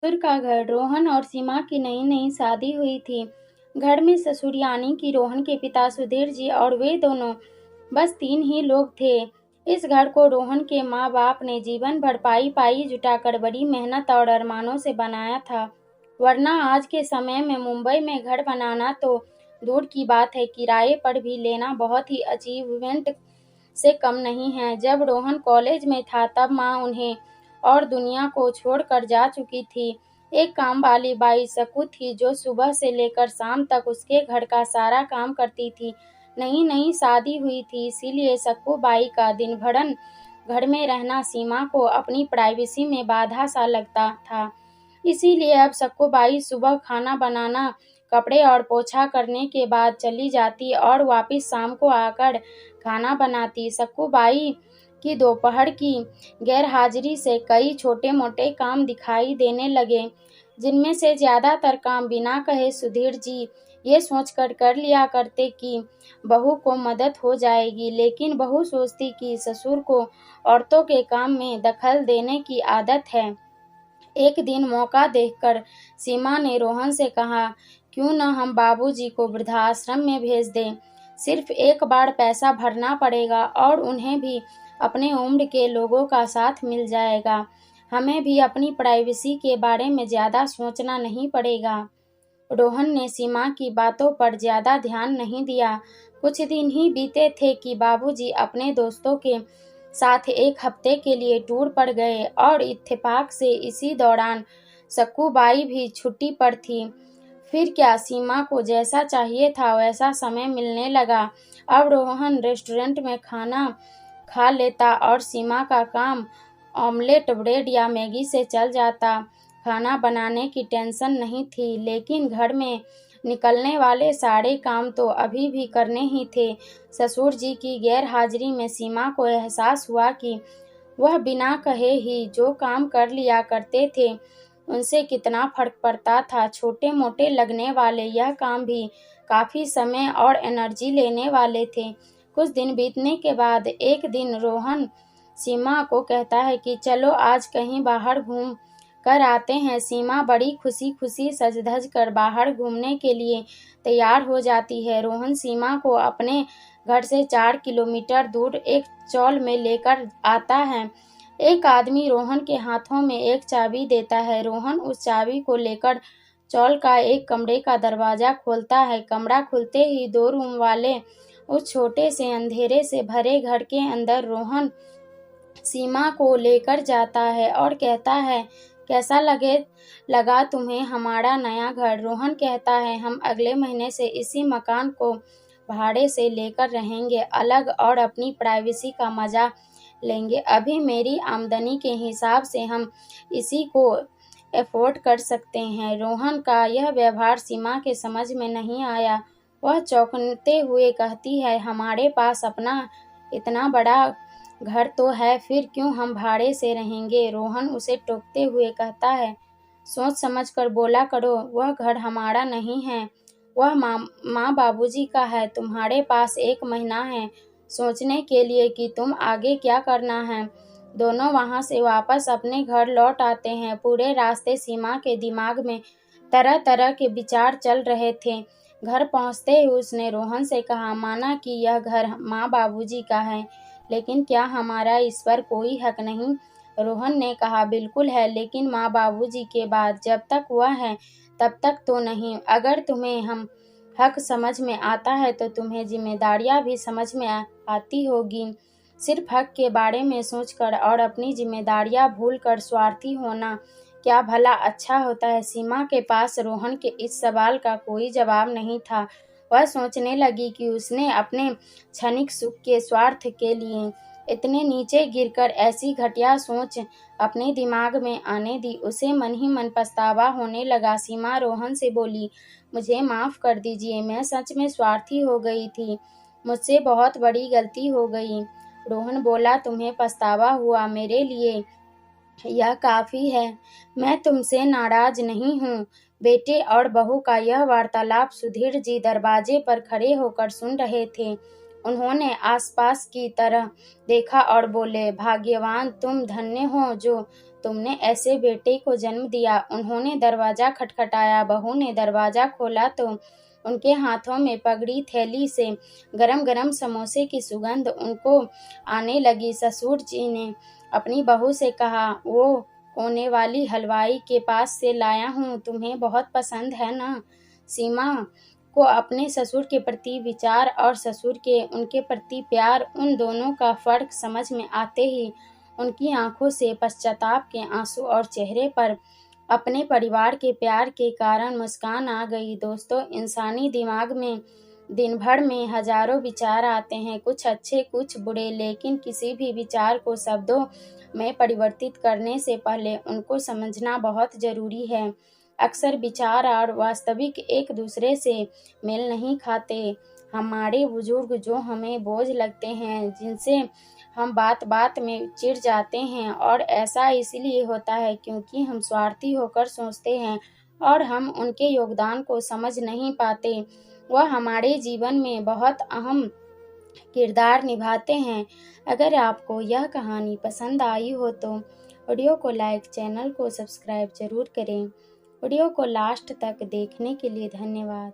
ससुर का घर। रोहन और सीमा की नई नई शादी हुई थी। घर में ससुर यानी कि रोहन के पिता सुधीर जी और वे दोनों, बस 3 ही लोग थे। इस घर को रोहन के माँ बाप ने जीवन भर पाई पाई जुटाकर बड़ी मेहनत और अरमानों से बनाया था। वरना आज के समय में मुंबई में घर बनाना तो दूर की बात है, किराए पर भी लेना बहुत ही अचीवमेंट से कम नहीं है। जब रोहन कॉलेज में था तब माँ उन्हें और दुनिया को छोड़कर जा चुकी थी। एक काम वाली बाई सकू थी जो सुबह से लेकर शाम तक उसके घर का सारा काम करती थी। नई नई शादी हुई थी, इसीलिए सक्कू बाई का दिन भरन घर में रहना सीमा को अपनी प्राइवेसी में बाधा सा लगता था। इसीलिए अब सक्कू बाई सुबह खाना बनाना, कपड़े और पोछा करने के बाद चली जाती और वापस शाम को आकर खाना बनाती। सक्कू बाई की दोपहर की गैरहाजिरी से कई छोटे मोटे काम दिखाई देने लगे, जिनमें से ज्यादातर काम बिना कहे सुधीर जी ये सोचकर कर लिया करते कि बहू को मदद हो जाएगी, लेकिन बहू सोचती कि ससुर को औरतों के काम में दखल देने की आदत है। एक दिन मौका देखकर सीमा ने रोहन से कहा, क्यों न हम बाबूजी को वृद्धाश्रम में भेज दें। सिर्फ एक बार पैसा भरना पड़ेगा और उन्हें भी अपने उम्र के लोगों का साथ मिल जाएगा। हमें भी अपनी प्राइवेसी के बारे में ज्यादा सोचना नहीं पड़ेगा। रोहन ने सीमा की बातों पर ज्यादा ध्यान नहीं दिया। कुछ दिन ही बीते थे कि बाबूजी अपने दोस्तों के साथ एक हफ्ते के लिए टूर पर गए और इत्तेफाक से इसी दौरान सक्कू बाई भी छुट्टी पर थी। फिर क्या, सीमा को जैसा चाहिए था वैसा समय मिलने लगा। अब रोहन रेस्टोरेंट में खाना खा लेता और सीमा का काम ऑमलेट, ब्रेड या मैगी से चल जाता। खाना बनाने की टेंशन नहीं थी, लेकिन घर में निकलने वाले सारे काम तो अभी भी करने ही थे। ससुर जी की गैर हाजिरी में सीमा को एहसास हुआ कि वह बिना कहे ही जो काम कर लिया करते थे उनसे कितना फर्क पड़ता था। छोटे मोटे लगने वाले यह काम भी काफी समय और एनर्जी लेने वाले थे। कुछ दिन बीतने के बाद एक दिन रोहन सीमा को कहता है कि चलो आज कहीं बाहर घूम कर आते हैं। सीमा बड़ी खुशी खुशी सज धज कर बाहर घूमने के लिए तैयार हो जाती है। रोहन सीमा को अपने घर से 4 किलोमीटर दूर एक चौल में लेकर आता है। एक आदमी रोहन के हाथों में एक चाबी देता है। रोहन उस चाबी को लेकर चौल का एक कमरे का दरवाजा खोलता है। कमरा खुलते ही 2 रूम वाले उस छोटे से अंधेरे से भरे घर के अंदर रोहन सीमा को लेकर जाता है और कहता है, कैसा लगा तुम्हें हमारा नया घर। रोहन कहता है, हम अगले महीने से इसी मकान को भाड़े से लेकर रहेंगे अलग और अपनी प्राइवेसी का मजा लेंगे। अभी मेरी आमदनी के हिसाब से हम इसी को अफोर्ड कर सकते हैं। रोहन का यह व्यवहार सीमा के समझ में नहीं आया। वह चौंकते हुए कहती है, हमारे पास अपना इतना बड़ा घर तो है, फिर क्यों हम भाड़े से रहेंगे। रोहन उसे टोकते हुए कहता है, सोच समझ कर बोला करो, वह घर हमारा नहीं है, वह माँ बाबूजी का है। तुम्हारे पास 1 महीना है सोचने के लिए कि तुम आगे क्या करना है। दोनों वहां से वापस अपने घर लौट आते हैं। पूरे रास्ते सीमा के दिमाग में तरह तरह के विचार चल रहे थे। घर पहुंचते ही उसने रोहन से कहा, माना कि यह घर माँ बाबूजी का है, लेकिन क्या हमारा इस पर कोई हक नहीं। रोहन ने कहा, बिल्कुल है, लेकिन माँ बाबूजी के बाद जब तक वह है तब तक तो नहीं। अगर तुम्हें हम हक समझ में आता है तो तुम्हें जिम्मेदारियां भी समझ में आती होगी। सिर्फ हक के बारे में सोचकर और अपनी जिम्मेदारियां भूलकर स्वार्थी होना क्या भला अच्छा होता है। सीमा के पास रोहन के इस सवाल का कोई जवाब नहीं था। वह सोचने लगी कि उसने अपने क्षणिक सुख के स्वार्थ के लिए इतने नीचे गिरकर ऐसी घटिया सोच अपने दिमाग में आने दी। उसे मन ही मन पछतावा होने लगा। सीमा रोहन से बोली, मुझे माफ कर दीजिए, मैं सच में स्वार्थी हो गई थी, मुझसे बहुत बड़ी गलती हो गई। रोहन बोला, तुम्हें पछतावा हुआ, मेरे लिए यह काफी है। मैं तुमसे नाराज नहीं हूँ। बेटे और बहू का यह वार्तालाप सुधीर जी दरवाजे पर खड़े होकर सुन रहे थे। उन्होंने आसपास की तरह देखा और बोले, भाग्यवान तुम, धन्य हो जो तुमने ऐसे बेटे को जन्म दिया। उन्होंने दरवाज़ा खटखटाया। बहू ने दरवाज़ा खोला तो उनके हाथों में पगड़ी थैली से गरम गरम समोसे की सुगंध उनको आने लगी। ससुर जी ने अपनी बहू से कहा, वो कोने वाली हलवाई के पास से लाया हूँ, तुम्हें बहुत पसंद है ना। सीमा को अपने ससुर के प्रति विचार और ससुर के उनके प्रति प्यार, उन दोनों का फर्क समझ में आते ही उनकी आंखों से पश्चाताप के आंसू और चेहरे पर अपने परिवार के प्यार के कारण मुस्कान आ गई। दोस्तों, इंसानी दिमाग में दिन भर में हजारों विचार आते हैं, कुछ अच्छे कुछ बुरे, लेकिन किसी भी विचार को शब्दों में परिवर्तित करने से पहले उनको समझना बहुत जरूरी है। अक्सर विचार और वास्तविक एक दूसरे से मेल नहीं खाते। हमारे बुजुर्ग जो हमें बोझ लगते हैं, जिनसे हम बात बात में चिढ़ जाते हैं, और ऐसा इसलिए होता है क्योंकि हम स्वार्थी होकर सोचते हैं और हम उनके योगदान को समझ नहीं पाते। वह हमारे जीवन में बहुत अहम किरदार निभाते हैं। अगर आपको यह कहानी पसंद आई हो तो वीडियो को लाइक, चैनल को सब्सक्राइब जरूर करें। वीडियो को लास्ट तक देखने के लिए धन्यवाद।